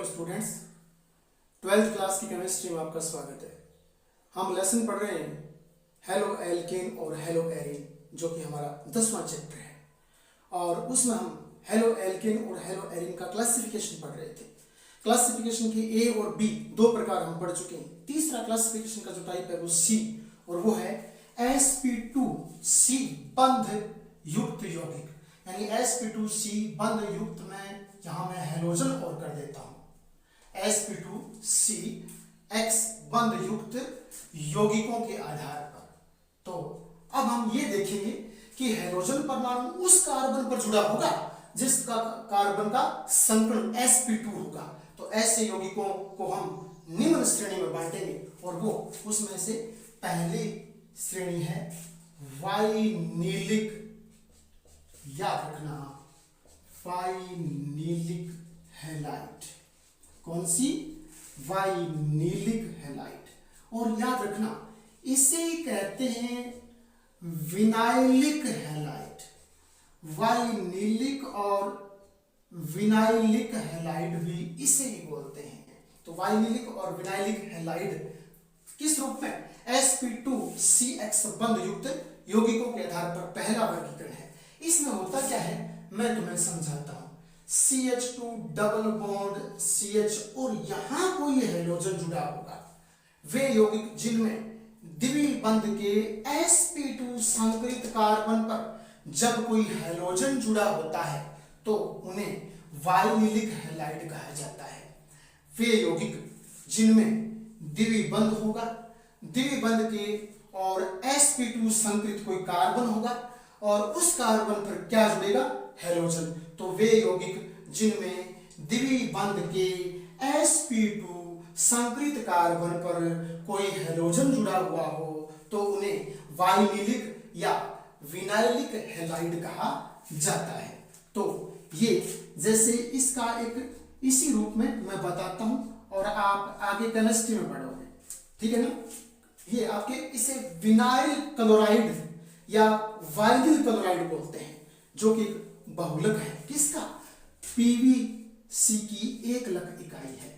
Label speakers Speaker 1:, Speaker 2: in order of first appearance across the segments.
Speaker 1: Students, 12th class की chemistry में आपका स्वागत है। हम लेसन पढ़ रहे हैं हेलो एल्केन और हेलो एरीन, जो कि हमारा 10वां चैप्टर है। और उसमें हम हेलो एल्केन और हेलो एरीन का क्लासिफिकेशन पढ़ रहे थे। क्लासिफिकेशन के ए और बी दो प्रकार हम पढ़ चुके हैं। तीसरा क्लासिफिकेशन का जो टाइप है वो सी, और वो है sp2c बंध युक्त यौगिक, यानी sp2c बंध युक्त में यहां मैं हेलोजन और कर देता हूं sp2c(x) बंध युक्त यौगिकों के आधार पर। तो अब हम ये देखेंगे कि हेलोजन परमाणु उस कार्बन पर जुड़ा होगा जिसका कार्बन का संकरण sp2 होगा। तो ऐसे यौगिकों को हम निम्न श्रेणी में बांटेंगे, और वो उसमें से पहली श्रेणी है वाइनिलिक। याद रखना, वाइनिलिक हैलाइड। कौन सी? Vinylic halide. और याद रखना, इसे कहते हैं विनाइलिक हैलाइड। वाइनिलिक और विनाइलिक हैलाइड भी इसे ही बोलते हैं। तो वाइनिलिक और विनाइलिक हैलाइड किस रूप में? sp2c(x) बंध युक्त यौगिकों के आधार पर पहला वर्गीकरण है। इसमें होता क्या है मैं तुम्हें समझाता हूं। CH2 डबल बॉन्ड CH और यहां कोई हेलोजन जुड़ा होगा, वे यौगिक जिनमें द्विबंध बंध के sp2 संकरित कार्बन पर जब कोई हेलोजन जुड़ा होता है तो उन्हें वाइनिलिक हैलाइड कहा जाता है। वे यौगिक जिनमें द्विबंध होगा, द्विबंध के और sp2 संकरित कोई कार्बन होगा और उस कार्बन पर क्या जुड़ेगा? हेलोजन। तो वे यौगिक जिनमें द्विबंध के sp2 संकरित कार्बन पर कोई हेलोजन जुड़ा हुआ हो तो उन्हें वाइनिलिक या विनाइलिक हैलाइड कहा जाता है। तो ये जैसे इसका एक इसी रूप में मैं बताता हूं और आप आगे केमिस्ट्री में पढ़ोगे, ठीक है ना। ये आपके इसे विनाइल क्लोराइड या वाइनिल क्लोराइड बोलते हैं, जो कि बहुलक है किसका? पीवीसी की एकलक इकाई है।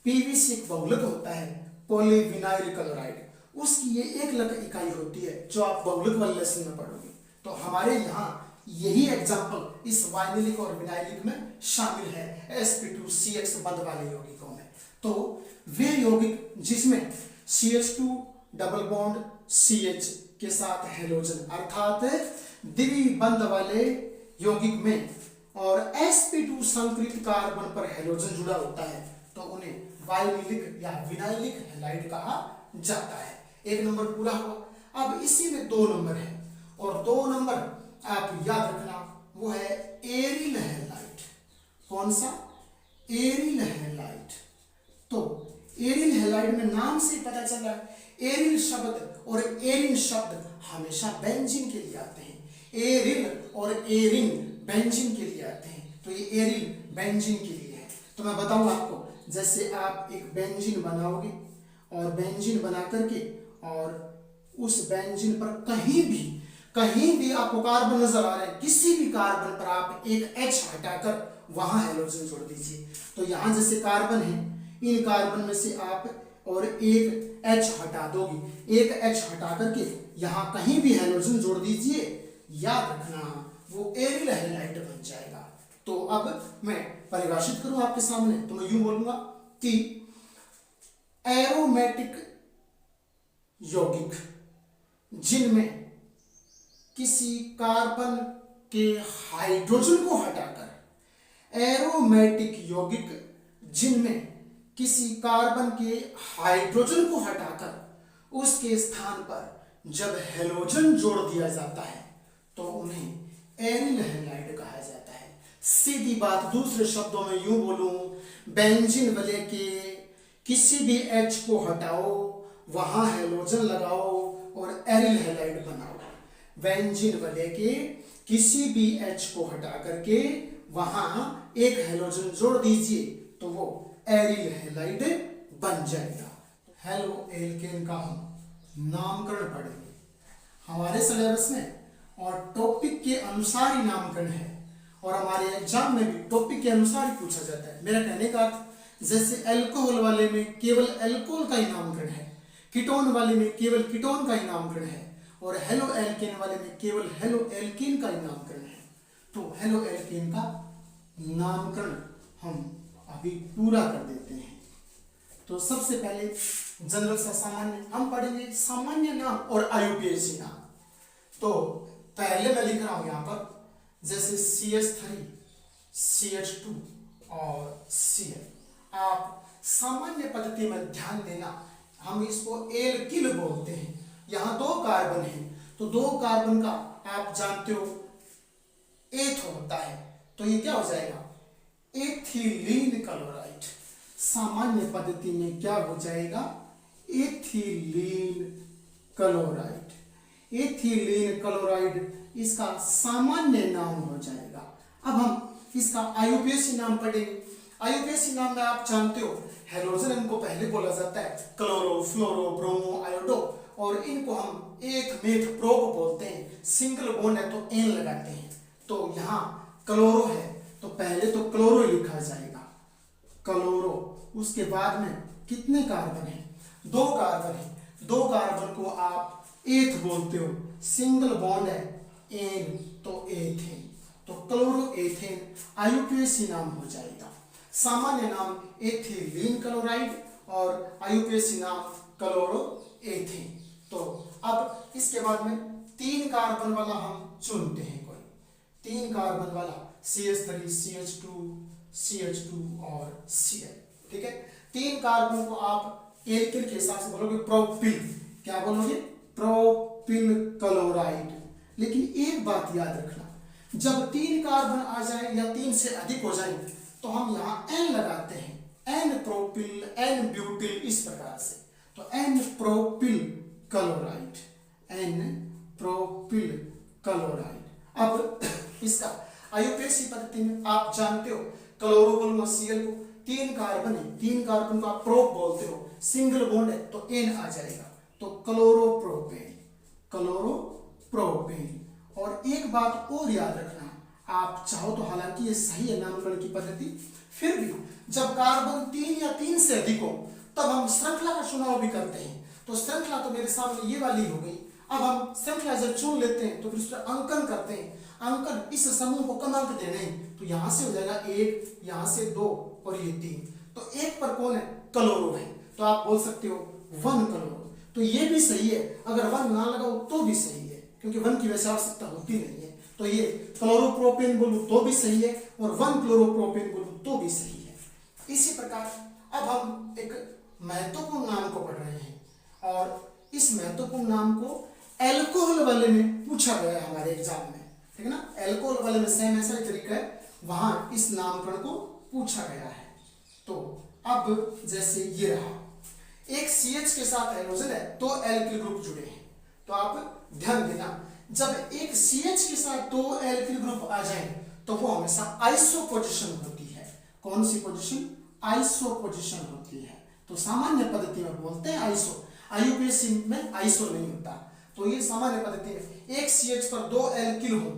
Speaker 1: पीवीसी एक बहुलक होता है, पॉलीविनाइल क्लोराइड, उसकी ये एकलक इकाई होती है, जो आप बहुलक वाले लेसन में पढ़ोगे। तो हमारे यहाँ यही एग्जाम्पल इस वाइनिलिक और विनाइलिक में शामिल है sp2c(x) बंध वाले यौगिकों में। तो वे यौगिक जिसमें CH2 डबल बॉन्ड CH के साथ हेलोजन अर्थात द्विबंध वाले यौगिक में और sp2 संकरित कार्बन पर हेलोजन जुड़ा होता है तो उन्हें वाइनिलिक या विनाइलिक हैलाइड कहा जाता है। एक नंबर पूरा हुआ। अब इसी में 2 नंबर है, और 2 नंबर आप याद रखना वो है एरिल हैलाइड। कौन सा? Aryl halide. तो एरिल हैलाइड में नाम से पता चल रहा है, एरिल शब्द और एरिन शब्द हमेशा बेंजीन के लिए आते हैं। एरिल और एरिन बेंजीन के लिए आते हैं, तो ये एरिल बेंजीन के लिए है। तो मैं बताऊं आपको, जैसे आप एक बेंजीन बनाओगे और बेंजीन बना करके और उस बेंजीन पर कहीं भी आपको कार्बन नजर आ रहे हैं, किसी भी कार्बन पर आप एक H हटाकर वहां हेलोजन जोड़ दीजिए। तो यहां जैसे कार्बन है, इन कार्बन में से आप और एक H हटा दोगे, एक H हटा करके यहां कहीं भी हेलोजन जोड़ दीजिए, याद रखना वो एरिल हैलाइड बन जाएगा। तो अब मैं परिभाषित करूं आपके सामने, तो मैं यूं बोलूंगा कि एरोमेटिक यौगिक जिनमें किसी कार्बन के हाइड्रोजन को हटाकर, एरोमेटिक यौगिक जिनमें किसी कार्बन के हाइड्रोजन को हटाकर उसके स्थान पर जब हेलोजन जोड़ दिया जाता है तो उन्हें एरिल हैलाइड कहा जाता है। सीधी बात दूसरे शब्दों में यूं बोलूं, बेंजीन वलय के किसी भी H को हटाओ, वहां हेलोजन लगाओ और एरिल हैलाइड बनाओ। बेंजीन वलय के किसी भी H को हटा करके वहां एक हेलोजन जोड़ दीजिए तो वो एरिल हैलाइड बन जाएगा। हेलो एल्केन का हम नामकरण पढ़ेंगे हमारे सिलेबस में, और टॉपिक के अनुसार ही नामकरण है, और हमारे एग्जाम में भी टॉपिक के अनुसार ही पूछा जाता है। मेरा कहने का अर्थ जैसे अल्कोहल वाले में केवल अल्कोहल का ही नामकरण है, कीटोन वाले में केवल कीटोन का ही नामकरण है, और हेलो एल्केन वाले में केवल हेलो एल्केन का ही नामकरण है। तो हेलो एल्केन का नामकरण हम अभी पूरा कर देते हैं। तो सबसे पहले जनरल सा सामान्य हम पढ़ेंगे, सामान्य नाम और आयुपीएसी नाम। तो पहले मैं लिख रहा हूं यहां पर, जैसे CH3, CH2 और Cl। आप सामान्य पद्धति में ध्यान देना, हम इसको एल्किल बोलते हैं। यहां 2 कार्बन है, तो 2 कार्बन का आप जानते हो एथ होता है, तो ये क्या हो जाएगा, एथिलीन क्लोराइड। सामान्य पद्धति में क्या हो जाएगा, एथिलीन क्लोराइड। एथिलीन क्लोराइड इसका सामान्य नाम हो जाएगा। अब हम इसका आयुपीएसी नाम पढ़ेंगे। आयुपीएसी नाम में आप जानते हो, हेलोजन इनको पहले बोला जाता है, क्लोरो, फ्लोरो, ब्रोमो, आयोडो, और इनको हम एक मेथ प्रोप बोलते हैं। सिंगल बॉन्ड है तो एन लगाते हैं। तो यहाँ क्लोरो है तो पहले तो क्लोरो ही लिखा जाएगा, क्लोरो। उसके बाद में कितने कार्बन है, 2 कार्बन है, 2 कार्बन को आप एथ बोलते हो, सिंगल बॉन्ड है एन तो एथेन, तो क्लोरो एथेन आयुपीएसी नाम हो जाएगा। सामान्य नाम एथिलीन क्लोराइड और आयुपीएसी नाम क्लोरो एथेन। तो अब इसके बाद में 3 कार्बन वाला हम चुनते हैं, कोई 3 कार्बन वाला, CH3, CH2 और Cl। ठीक है, 3 कार्बन को आप एल्किल के हिसाब से बोलोगे प्रोपिल। क्या बोलोगे, प्रोपिल क्लोराइड। लेकिन एक बात याद रखना, जब 3 कार्बन आ जाए या 3 से अधिक हो जाए तो हम यहाँ N लगाते हैं, N प्रोपिल, N ब्यूटिल, इस प्रकार से। तो N propyl chloride, N propyl chloride. अब इसका आयुपीएसी पद्धति में आप जानते हो, क्लोरो बोलूंगा Cl को, 3 कार्बन है, 3 कार्बन को आप प्रोप बोलते हो, सिंगल बॉन्ड है तो N आ जाएगा, तो क्लोरोप्रोपेन, क्लोरोप्रोपेन। और एक बात और याद रखना, आप चाहो तो, हालांकि ये सही है नामकरण की पद्धति, फिर भी जब कार्बन 3 या 3 से अधिक हो तब हम श्रृंखला का चुनाव भी करते हैं। तो श्रृंखला तो मेरे सामने ये वाली हो गई। अब हम श्रृंखला जब चुन लेते हैं तो फिर उस पर अंकन करते हैं। अंकन, इस समूह को कम अंक देने हैं, तो यहां से हो जाएगा 1, यहां से 2 और ये 3। तो 1 पर कौन है, क्लोरो है, तो आप बोल सकते हो 1 क्लोरो। तो ये भी सही है, अगर 1 ना लगाओ तो भी सही है, क्योंकि 1 की वैसे आवश्यकता होती नहीं है। तो ये क्लोरोप्रोपेन बोलूं तो भी सही है, और 1 क्लोरोप्रोपेन बोलूं तो भी सही है। इसी प्रकार अब हम एक महत्वपूर्ण नाम को पढ़ रहे हैं, और इस महत्वपूर्ण नाम को अल्कोहल वाले में पूछा गया है हमारे एग्जाम में, ठीक है ना। अल्कोहल वाले में सेम ऐसा ही तरीका है, वहां इस नामकरण को पूछा गया है। तो अब जैसे ये रहा, एक CH के साथ हाइड्रोजन है, 2 एल्किल ग्रुप जुड़े हैं। तो आप ध्यान देना, जब एक CH के साथ 2 एल्किल ग्रुप आ जाए तो वो हमेशा आइसो पोजीशन होती है। कौन सी पोजीशन, आइसो पोजीशन होती है। तो सामान्य पद्धति में बोलते हैं आइसो, आयुपीएसी में आइसो नहीं होता। तो ये सामान्य पद्धति में एक CH पर 2 एल्किल हो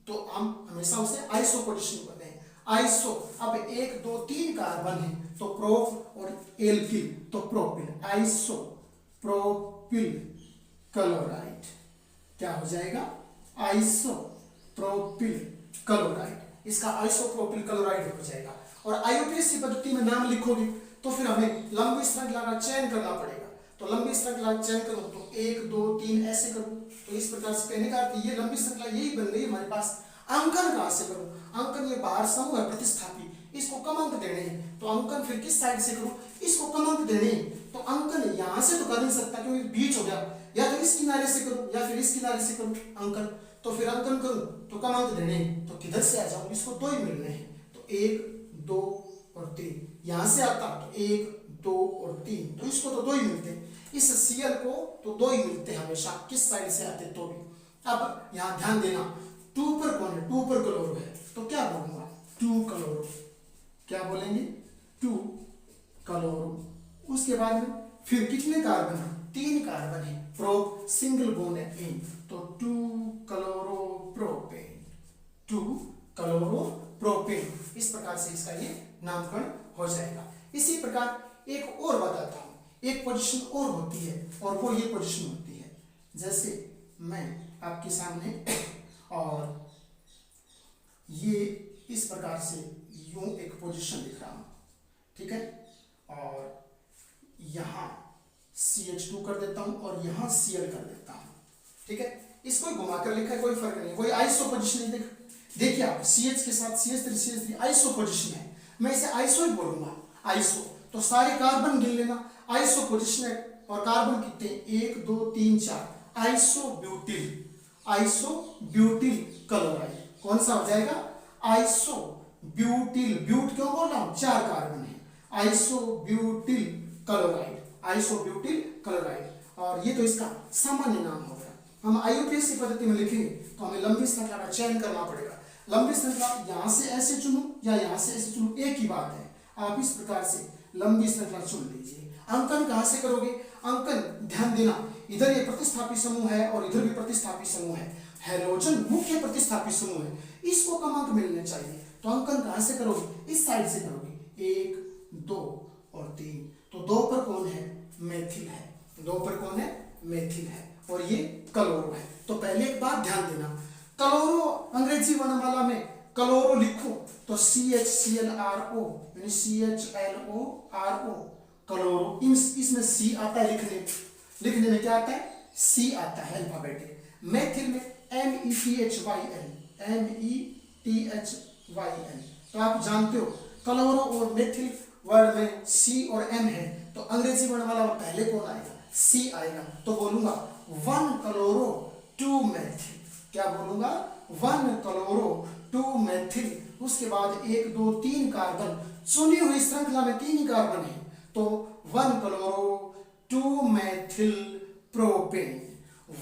Speaker 1: तो हम हमेशा उसे आइसो पोजीशन कहते हैं, आइसो। अब 1 2 3 कार्बन है तो प्रोप और एल्किल तो प्रोपिल, आइसो प्रोपिल क्लोराइड क्या हो जाएगा, आइसो प्रोपिल क्लोराइड। इसका आइसो प्रोपिल क्लोराइड हो जाएगा। और आयुपीएसी पद्धति में नाम लिखोगे तो फिर हमें लंबी श्रृंखला का चयन करना पड़ेगा। तो लंबी श्रृंखला चयन करो तो 1 2 3 ऐसे करो। तो इस प्रकार से कहने का अर्थ ये लंबी श्रृंखला यही बन गई हमारे पास। अंकन कहां से करूं, अंकन ये बाहर समूह है प्रतिस्थापी, इसको कम अंक देने हैं। तो अंकन फिर किस साइड से करूं, इसको कम अंक देने हैं। तो अंकन यहां से तो कर नहीं सकता क्योंकि बीच हो गया, या तो इस किनारे से करूं या फिर इस किनारे से करूं अंकन। तो फिर अंकन करूं तो कम अंक देने हैं, तो किधर से आ जाऊं, इसको 2 ही मिलने हैं। तो 1 2 और 3, यहां से आता तो 1 2 और 3, तो इसको तो 2 ही मिलते हैं। इस Cl को तो 2 ही मिलते हैं हमेशा, किस साइड से आते तो भी। अब यहां ध्यान देना, 2 पर कौन है, 2 पर क्लोरो है, तो क्या बोलूंगा 2 क्लोरो। क्या बोलेंगे 2 क्लोरो। उसके बाद में फिर कितने कार्बन है, 3 कार्बन है, प्रोप सिंगल बॉन्ड है इन, तो 2 क्लोरोप्रोपेन, 2 क्लोरोप्रोपेन। इस प्रकार से इसका ये नामकरण हो जाएगा। इसी प्रकार एक और बताता हूँ, एक पोजीशन और होती है और वो ये पोजीशन होती है, जैसे मैं आपके सामने और ये इस प्रकार से यूं एक पोजीशन लिख रहा हूँ, ठीक है, और यहाँ CH2 कर देता हूँ और यहाँ Cl कर देता हूँ, ठीक है। इसको घुमाकर लिखा है, कोई फर्क नहीं, कोई आइसो पोजीशन नहीं। देखिए आप CH के साथ CH3 आइसो पोजीशन है, मैं इसे आइसो ही बोलूंगा, आइसो। तो सारे कार्बन गिन लेना, आइसो पोजीशन है और कार्बन कितने, 1 2 3 4, आइसोब्यूटिल, आइसोब्यूटिल क्लोराइड। कौन सा हो जाएगा, आइसोब्यूटिल, ब्यूट क्यों बोल रहा हूं, 4 कार्बन है, आइसोब्यूटिल क्लोराइड, आइसोब्यूटिल क्लोराइड। और ये तो इसका सामान्य नाम हो गया। हम IUPAC पद्धति में लिखेंगे तो हमें लंबी श्रृंखला का चयन करना पड़ेगा। लंबी श्रृंखला यहां से ऐसे चुनूं या यहां से ऐसे चुनूं, एक ही बात है, आप इस प्रकार से लंबी श्रृंखला चुन लीजिए। अंकन कहां से करोगे, अंकन ध्यान देना, इधर ये प्रतिस्थापी समूह है और इधर भी प्रतिस्थापी समूह है, हैलोजन मुख्य प्रतिस्थापी समूह है, इसको कम अंक मिलने चाहिए। तो अंकन कहां से करोगे, इस साइड से करोगे, 1 2 और 3। तो 2 पर कौन है, मेथिल है, 2 पर कौन है, मेथिल है, और ये क्लोरो है। तो पहले एक बात ध्यान देना, क्लोरो अंग्रेजी वर्णमाला में क्लोरो लिखो तो CHClRO यानी CHLORO क्लोरो, इसमें C आता है, लिखने में क्या आता है, C आता है अल्फाबेटिक। मेथिल में METHYL, तो आप जानते हो क्लोरो और मेथिल वर्ड में C और M है, तो अंग्रेजी वर्णमाला में पहले कौन आएगा, C आएगा। तो बोलूंगा 1 क्लोरो 2 मेथिल, क्या बोलूंगा, 1 क्लोरो 2 मेथिल। उसके बाद 1 2 3 कार्बन, चुनी हुई श्रृंखला में 3 ही कार्बन है, तो 1 chloro 2 methyl propane,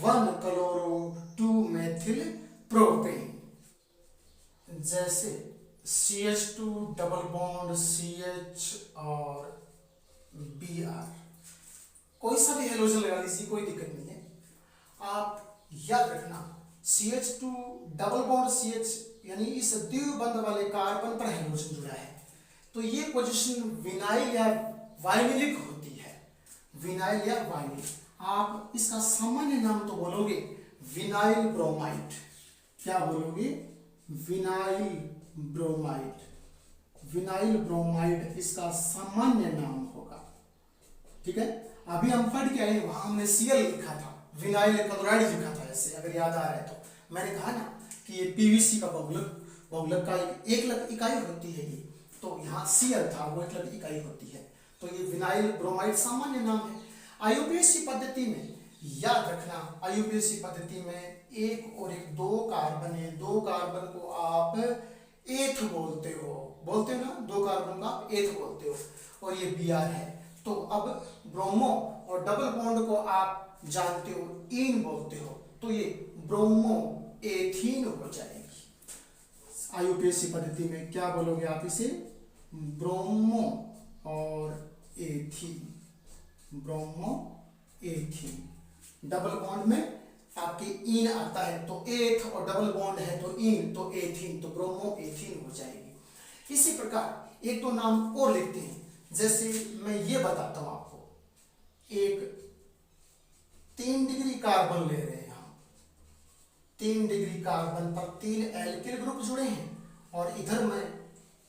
Speaker 1: 1 chloro 2 methyl propane. जैसे CH2 डबल बॉन्ड CH और Br, कोई सा भी हेलोजन लगा लीजिए, कोई दिक्कत नहीं है। आप याद रखना CH2 डबल बॉन्ड CH यानी इस द्विबंध वाले कार्बन पर हेलोजन जुड़ा है, तो ये पोजीशन विनाइल या वाइनिलिक होती है, विनाइल या वाइनिल। आप इसका सामान्य नाम तो बोलोगे विनाइल ब्रोमाइड, क्या बोलोगे, विनाइल ब्रोमाइड, विनाइल ब्रोमाइड इसका सामान्य नाम होगा, ठीक है। अभी हम पढ़ के आए, वहां हमने Cl लिखा था, विनाइल क्लोराइड लिखा था, ऐसे अगर याद आ रहा है तो। मैंने कहा ना कि ये PVC का बहुलक का एकलक इकाई होती है ये, तो यहाँ Cl था, वो एकलक इकाई होती है, तो ये विनाइल ब्रोमाइड सामान्य नाम है। IUPAC पद्धति में याद रखना, IUPAC पद्धति में 1 और 1 2 कार्बन है, 2 कार्बन को आप एथ बोलते हो ना, 2 कार्बन को आप एथ बोलते हो, और ये Br है। तो अब ब्रोमो और डबल बॉन्ड को आप जानते हो इन बोलते हो, तो ये ब्रोमो एथीन हो जाएगी। IUPAC पद्धति में क्या बोलोगे आप इसे, ब्रोमो और ethene, bromo ethene. Double bond में आपके इन आता है, तो एथ, और डबल बॉन्ड है तो इन, तो एथीन, तो ब्रोमो एथीन हो जाएगी। इसी प्रकार 1 2 नाम और लिखते हैं, जैसे मैं ये बताता हूं आपको, एक 3 डिग्री कार्बन ले रहे हैं हम, 3 डिग्री कार्बन पर 3 एल्किल ग्रुप जुड़े हैं, और इधर मैं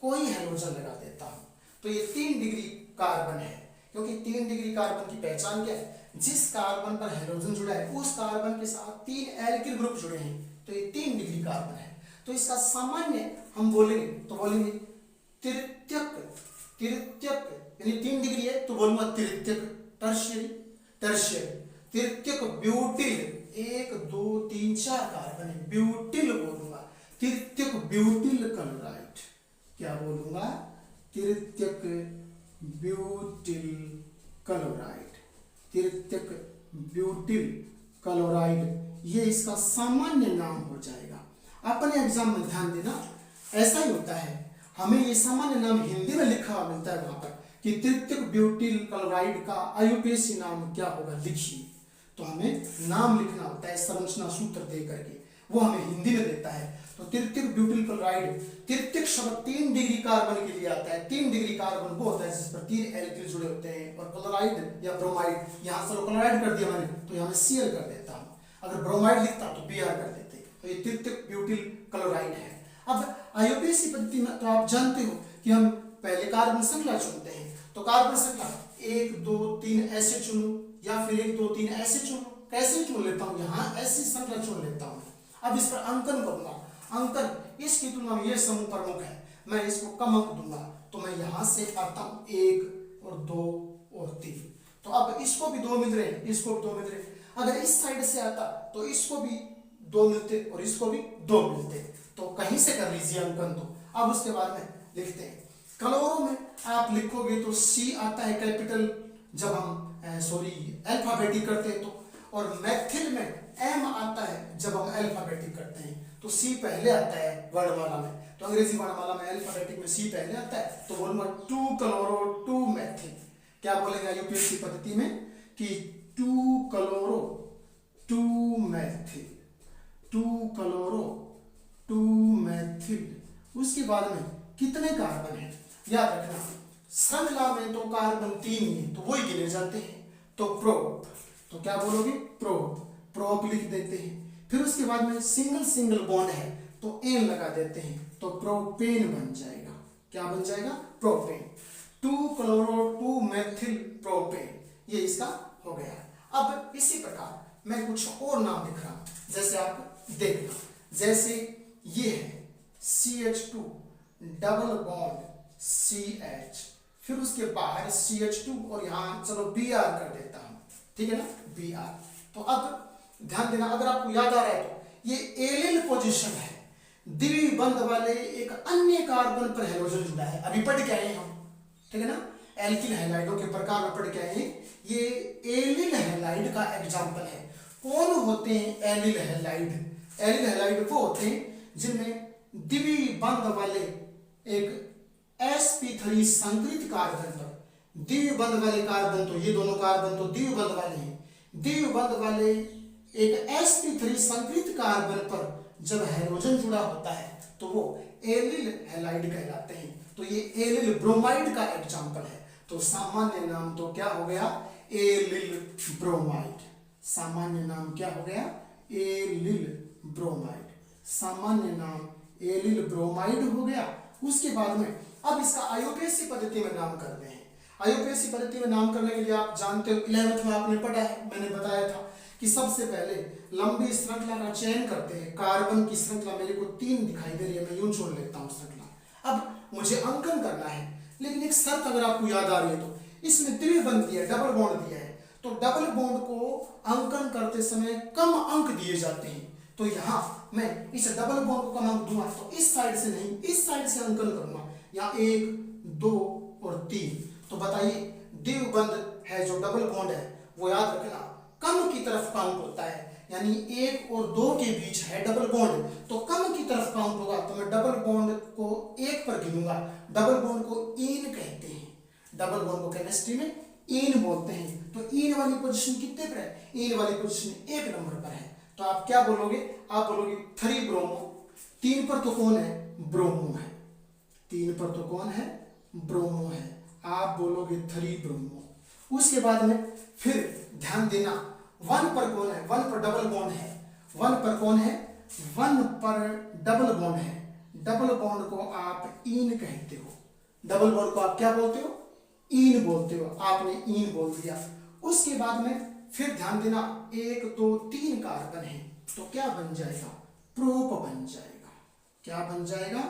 Speaker 1: कोई हेलोजन लगा देता हूं, तो ये 3 डिग्री कार्बन है, क्योंकि 3 डिग्री कार्बन की पहचान क्या है, जिस कार्बन पर हेलोजन जुड़ा है उस कार्बन के साथ 3 एल्किल ग्रुप जुड़े हैं, तो ये 3 डिग्री कार्बन है। तो इसका सामान्य हम बोलेंगे तो बोलेंगे तृतीयक, तृतीयक यानी 3 डिग्री है तो बोलूंगा तृतीयक, टर्शियरी, तृतीयक ब्यूटिल, 1 2 3 4 कार्बन है, ब्यूटिल बोलूंगा, तृतीयक ब्यूटिल क्लोराइड, क्या बोलूंगा, तृतीयक ब्यूटिल क्लोराइड, तृतीयक ब्यूटिल क्लोराइड, ये इसका सामान्य नाम हो जाएगा। अपने एग्जाम में ध्यान देना, ऐसा ही होता है, हमें ये सामान्य नाम हिंदी में लिखा हुआ मिलता है वहां पर कि तृतीयक ब्यूटिल क्लोराइड का IUPAC नाम क्या होगा, लिखिए। तो हमें नाम लिखना होता है संरचना सूत्र दे करके, वो हमें हिंदी में देता है। तो तो तृतीयक ब्यूटिल क्लोराइड, तृतीयक शब्द 3 डिग्री कार्बन के लिए आता है। 3 डिग्री कार्बन वो होता है जिस पर 3 एल्किल जुड़े होते हैं। और क्लोराइड या ब्रोमाइड, यहाँ से क्लोराइड कर दिया मैंने तो यहाँ Cl कर देता हूँ, अगर ब्रोमाइड लिखता तो Br कर देते। तो ये तृतीयक ब्यूटिल क्लोराइड है। अब आईयूपीएसी पद्धति में तो आप जानते हो कि हम पहले कार्बन श्रृंखला चुनते हैं। तो कार्बन श्रृंखला 1 2 3 ऐसे चुनूं या फिर 1 2 3 ऐसे चुनूं, कैसे चुन लेता हूँ, यहाँ ऐसी श्रृंखला चुन लेता हूँ। अब इस पर अंकन करूंगा। अंकन इसकी तुलना में ये समूह प्रमुख है, मैं इसको कम अंक दूंगा। तो मैं यहाँ से आता हूँ 1 और 2 और 3। तो अब इसको भी 2 मिल रहे हैं, इसको भी 2 मिल रहे हैं। अगर इस साइड से आता तो इसको भी 2 मिलते और इसको भी 2 मिलते। तो कहीं से कर लीजिए अंकन। तो अब उसके बाद में लिखते हैं। क्लोरो में आप लिखोगे तो C आता है कैपिटल जब हम अल्फाबेटिक करते हैं तो, और मैथिल में M आता है जब हम अल्फाबेटिक करते हैं। तो C पहले आता है वर्णमाला में, तो अंग्रेजी वर्णमाला में अल्फाबेटिक में C पहले आता है। तो बोलूंगा 2 क्लोरो 2 मैथिल। क्या बोलेगा यूपीएससी पद्धति में कि 2 क्लोरो 2 मैथिल, 2 क्लोरो 2 मैथिल। उसके बाद में कितने कार्बन है याद रखना, श्रृंखला में तो कार्बन 3 ही है तो वही गिने जाते हैं। तो प्रोप, तो क्या बोलोगे प्रोप, प्रोप लिख देते हैं। फिर उसके बाद में सिंगल सिंगल बॉन्ड है तो एन लगा देते हैं, तो प्रोपेन बन जाएगा। क्या बन जाएगा? प्रोपेन। 2 क्लोरो 2 मैथिल प्रोपेन, ये इसका हो गया। अब इसी प्रकार मैं कुछ और नाम लिख रहा हूं, जैसे आप देखना, जैसे ये है CH2 डबल बॉन्ड CH, फिर उसके बाहर CH2 और यहाँ चलो Br कर देता हूं, ठीक है ना, Br। तो अब ध्यान देना, अगर आपको याद आ रहा है तो ये एलिल पोजीशन है, द्विबंध वाले एक अन्य कार्बन पर हैलोजन जुड़ा है। अभी पढ़ के आए हैं हम, ठीक है ना, एल्किल हैलाइडों के प्रकार में पढ़ के आए हैं। ये एलिल हैलाइड का एग्जाम्पल है। कौन होते हैं एलिल हैलाइड? एलिल हैलाइड वो होते हैं जिनमें द्विबंध वाले एक sp3 संकरित कार्बन पर, द्विबंध वाले कार्बन, तो ये दोनों कार्बन तो द्विबंध वाले हैं, द्विबंध वाले एक sp3 संकरित कार्बन पर जब हैलोजन जुड़ा होता है तो वो एलिल हैलाइड कहलाते हैं। तो ये एलिल ब्रोमाइड का एग्जाम्पल है। तो सामान्य नाम तो क्या हो गया? Allyl bromide. सामान्य नाम क्या हो गया? Allyl bromide. सामान्य नाम एलिल ब्रोमाइड हो गया। उसके बाद में अब इसका आईयूपीएसी पद्धति में नाम करते हैं। आईयूपीएसी पद्धति में नाम करने के लिए आप जानते हो 11th में आपने पढ़ा है, मैंने बताया था कि सबसे पहले लंबी श्रृंखला का चयन करते हैं। कार्बन की श्रृंखला मेरे को 3 दिखाई दे रही है, मैं यूं छोड़ लेता हूं श्रृंखला। अब मुझे अंकन करना है, लेकिन एक शर्त अगर आपको याद आ रही है तो इसमें द्विबंध दिया है, डबल बॉन्ड दिया है, तो डबल बॉन्ड को अंकन करते समय कम अंक दिए जाते हैं। तो यहाँ मैं इस डबल बॉन्ड को कम अंक दूंगा तो इस साइड से नहीं, इस साइड से अंकन करूंगा। यहाँ 1 2 और 3। तो बताइए द्विबंध है जो डबल बॉन्ड है वो याद रखना कम की तरफ काउंट होता है, यानी 1 और 2 के बीच है डबल बॉन्ड तो कम की तरफ काउंट होगा। तो मैं डबल बॉन्ड को 1 पर गिनूंगा। डबल बॉन्ड को इन कहते हैं, डबल बॉन्ड को केमिस्ट्री में इन बोलते हैं। तो इन वाली पोजीशन कितने पर है? इन वाली पोजीशन 1 नंबर पर है। तो आप क्या बोलोगे? आप बोलोगे 3 ब्रोमो। 3 पर तो कौन है? ब्रोमो है। 3 पर तो कौन है? ब्रोमो है। आप बोलोगे 3 ब्रोमो। उसके बाद में फिर ध्यान देना 1 पर कौन है? 1 पर डबल बॉन्ड है। 1 पर कौन है? 1 पर डबल बॉन्ड है। डबल बॉन्ड को आप इन कहते हो। डबल बॉन्ड को आप क्या बोलते हो? इन बोलते हो। आपने इन बोल दिया। उसके बाद में फिर ध्यान देना 1 2 3 कार्बन है तो क्या बन जाएगा? प्रोप बन जाएगा। क्या बन जाएगा?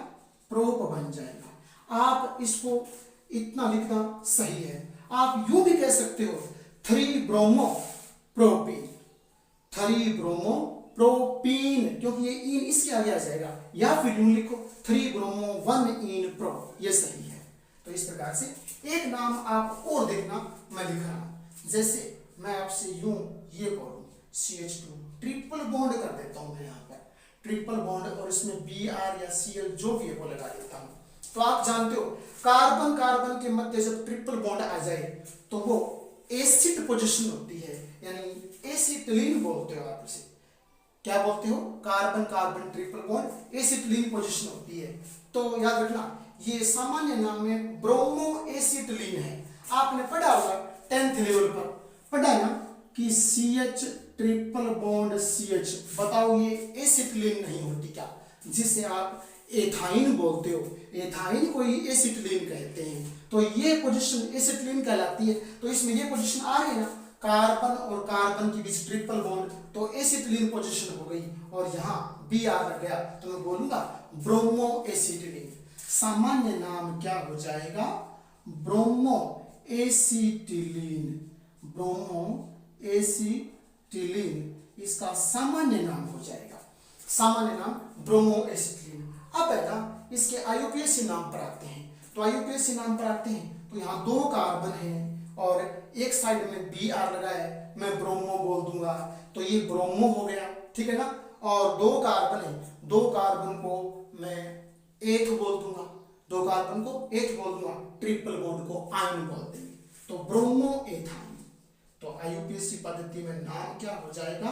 Speaker 1: प्रोप बन जाएगा। आप इसको इतना लिखना सही है। आप यूं भी कह सकते हो 3 ब्रोमो प्रोपीन, 3 ब्रोमो प्रोपीन, क्योंकि ये इन इसके आगे आ जाएगा। या फिर यूं लिखो 3 ब्रोमो 1 इन प्रो, ये सही है। तो इस प्रकार से एक नाम आप और देखना मैं लिख रहा हूं। जैसे मैं आपसे यूं ये बोलूं CH2 ट्रिपल बॉन्ड कर देता हूं मैं यहाँ पर ट्रिपल बॉन्ड, और इसमें Br या Cl जो भी है वो लगा देता हूं। तो आप जानते हो कार्बन कार्बन के मध्य जब ट्रिपल बॉन्ड आ जाए तो वो एसिड पोजीशन होती है, यानी एसिटिलीन बोलते हो आप इसे। क्या बोलते हो, carbon carbon triple bond acetylene position होती है। तो याद रखना ये सामान्य नाम में ब्रोमो एसिटिलीन है। आपने पढ़ा होगा 10th लेवल पर पढ़ा ना कि CH ट्रिपल बॉन्ड CH, बताओ ये एसिटिलीन नहीं होती क्या, जिसे आप एथाइन बोलते हो, एथाइन को ही एसिटिलीन कहते हैं। तो ये पोजीशन एसिटिलीन कहलाती है। तो इसमें ये पोजीशन आ रही है ना, कार्बन और कार्बन के बीच ट्रिपल बॉन्ड, तो एसिटिलीन पोजीशन हो गई और यहाँ Br लग गया, तो मैं बोलूंगा ब्रोमो एसिटिलीन। सामान्य नाम क्या हो जाएगा, ब्रोमो एसिटिलीन, ब्रोमो एसिटिलीन इसका सामान्य नाम हो जाएगा, सामान्य नाम ब्रोमो एसिटिलीन। अब है ना इसके IUPAC नाम पर आते हैं। तो IUPAC नाम पर आते हैं तो यहाँ 2 कार्बन हैं और एक साइड में Br लगा है, मैं ब्रोमो बोल दूंगा, तो ये ब्रोमो हो गया, ठीक है ना। और 2 कार्बन है, 2 कार्बन को मैं एथ बोल दूंगा, 2 कार्बन को एथ बोल दूंगा, ट्रिपल बॉन्ड को आयन बोल देंगे, तो ब्रोमो एथाइन। तो IUPAC पद्धति में नाम क्या हो जाएगा,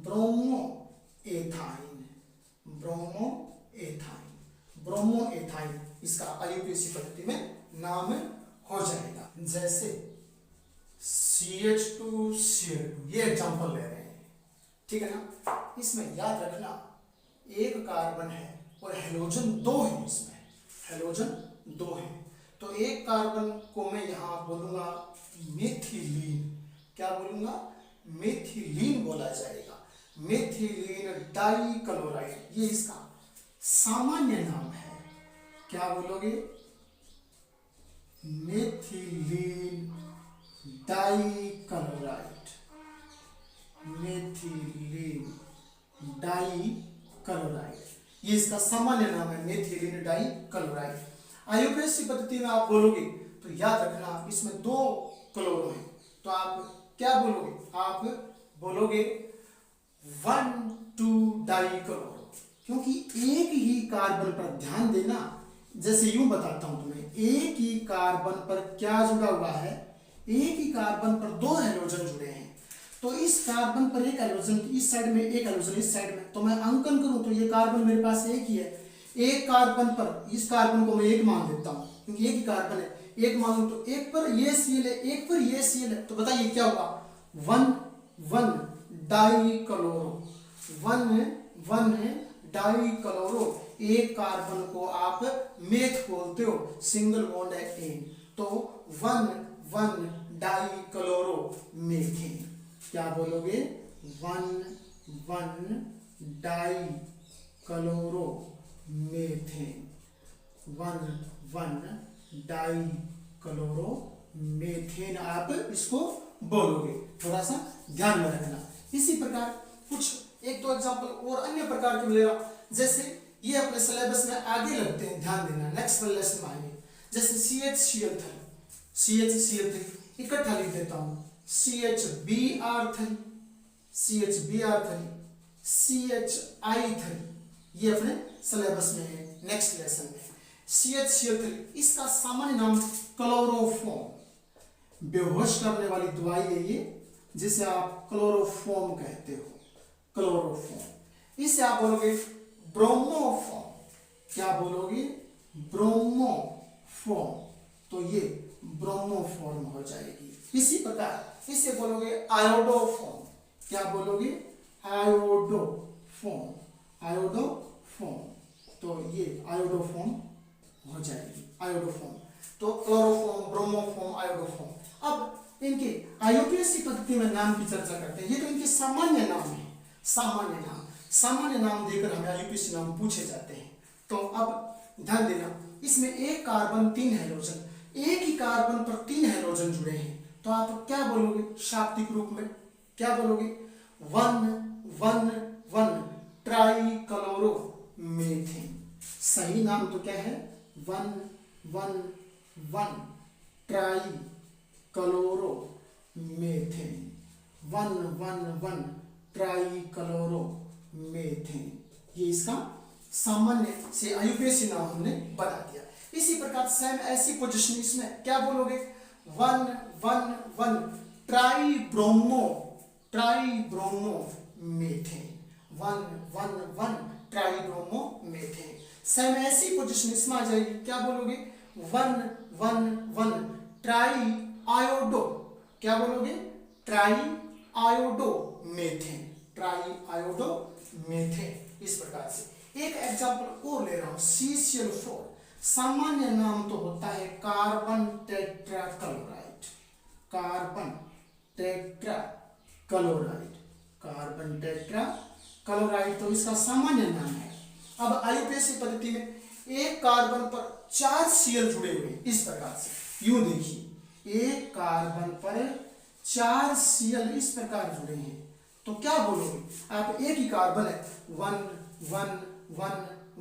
Speaker 1: bromo ethyne, bromo ethyne, bromo ethyne इसका IUPAC पद्धति में नाम हो जाएगा। जैसे CH2Cl2 ये एग्जांपल ले रहे हैं, ठीक है ना। इसमें याद रखना एक कार्बन है और हेलोजन 2 है, इसमें हेलोजन 2 है, तो एक कार्बन को मैं यहाँ बोलूंगा मेथिलीन, क्या बोलूंगा, मेथिलीन बोला जाएगा, मेथिलीन डाइक्लोराइड, ये इसका सामान्य नाम है, क्या बोलोगे, मेथिलीन डाइक्लोराइड, मेथिलीन डाइक्लोराइड, ये इसका सामान्य नाम है, मेथिलीन डाइक्लोराइड। IUPAC पद्धति में आप बोलोगे तो याद रखना इसमें 2 क्लोरो हैं, तो आप क्या बोलोगे, आप बोलोगे 1,2 डाइक्लोरो, क्योंकि एक ही कार्बन पर ध्यान देना, जैसे यूं बताता हूं तुम्हें, एक ही कार्बन पर क्या जुड़ा हुआ है, एक ही कार्बन पर 2 हेलोजन जुड़े हैं, तो इस कार्बन पर एक हेलोजन इस साइड में, एक हेलोजन इस साइड में, तो मैं अंकन करूं तो ये कार्बन मेरे पास एक ही है, एक कार्बन पर इस कार्बन को मैं एक मान लेता हूं क्योंकि एक ही कार्बन है, एक मानूं तो एक पर ये Cl है, एक पर ये Cl है, तो बताइए क्या होगा, 1,1 डाइक्लोरो, 1,1 डाइक्लोरो, एक कार्बन को आप मेथ बोलते हो, सिंगल बॉन्ड है एन, तो 1,1 डाइक्लोरो मेथेन, क्या बोलोगे, 1,1 डाइक्लोरो मेथेन, 1,1 डाइक्लोरो मेथेन आप इसको बोलोगे, थोड़ा सा ध्यान में रखना। इसी प्रकार कुछ 1-2 एग्जांपल और अन्य प्रकार के मिलेगा, जैसे ये अपने सिलेबस में आगे लगते हैं, ध्यान देना, नेक्स्ट वाले लेसन में आएंगे। जैसे CHCl3 इकट्ठा लिख देता हूं, CHBr3, CHI3, ये अपने सिलेबस में है, नेक्स्ट लेसन में। CHCl3 इसका सामान्य नाम क्लोरोफॉर्म, बेहोश करने वाली दवाई है ये, जिसे आप क्लोरोफॉर्म कहते हो, क्लोरोफॉर्म। इसे आप बोलोगे ब्रोमोफॉर्म, क्या बोलोगे, ब्रोमोफॉर्म, तो ये ब्रोमोफॉर्म हो जाएगी। इसी प्रकार इसे बोलोगे आयोडोफॉर्म, क्या बोलोगे, आयोडोफॉर्म, आयोडोफॉर्म, तो ये आयोडोफॉर्म हो जाएगी, आयोडोफॉर्म। तो क्लोरोफॉर्म, ब्रोमोफॉर्म, आयोडोफॉर्म। अब इनके IUPAC पद्धति में नाम की चर्चा करते हैं, ये तो इनके सामान्य नाम है, सामान्य नाम, सामान्य नाम देकर हमें IUPAC नाम पूछे जाते हैं। तो अब ध्यान देना, इसमें एक कार्बन 3 हेलोजन, एक ही कार्बन पर 3 हेलोजन जुड़े हैं, तो आप क्या बोलोगे शाब्दिक रूप में, क्या बोलोगे, 1,1,1 ट्राइक्लोरो मेथेन। सही नाम तो क्या है, 1,1,1 ट्राइक्लोरो मेथेन, 1,1,1 ट्राइक्लोरो मेथेन, ये इसका सामान्य से IUPAC नाम हमने बना दिया। इसी प्रकार सेम ऐसी पोजीशन इसमें क्या बोलोगे, 1,1,1 tribromo methane, one one one tribromomethane. Same ऐसी पोजीशन इसमें आ जाएगी, क्या बोलोगे, one one one tri iodo, क्या बोलोगे, tri iodo methane, tri iodo methane. इस प्रकार से एक एग्जांपल और ले रहा हूं, CCl4 सामान्य नाम तो होता है carbon tetrachloride, carbon tetrachloride, carbon tetrachloride तो इसका सामान्य नाम है। अब आईयूपीएसी पद्धति में एक कार्बन पर 4 Cl जुड़े हुए, इस प्रकार से यूं देखिए, एक कार्बन पर 4 Cl इस प्रकार जुड़े हैं, तो क्या बोलोगे आप, एक ही कार्बन है, one one one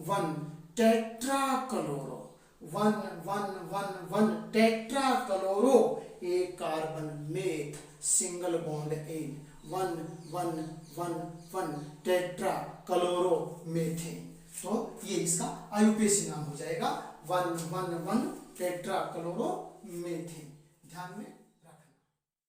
Speaker 1: one tetrachloro, one one one one tetrachloro, एक carbon meth single bond an, one one one one tetrachloro methane. तो ये इसका आईयूपीएसी नाम हो जाएगा, one one one tetrachloro methane. ध्यान में